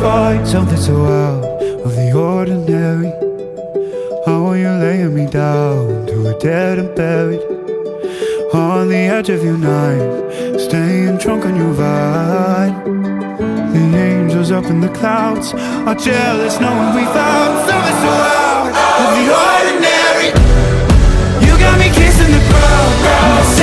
find something so out of the ordinary. How are you laying me down to a dead and buried on the edge of your night, staying drunk on your vine. The angels up in the clouds are jealous knowing we found something so out of the ordinary. You got me kissing the ground.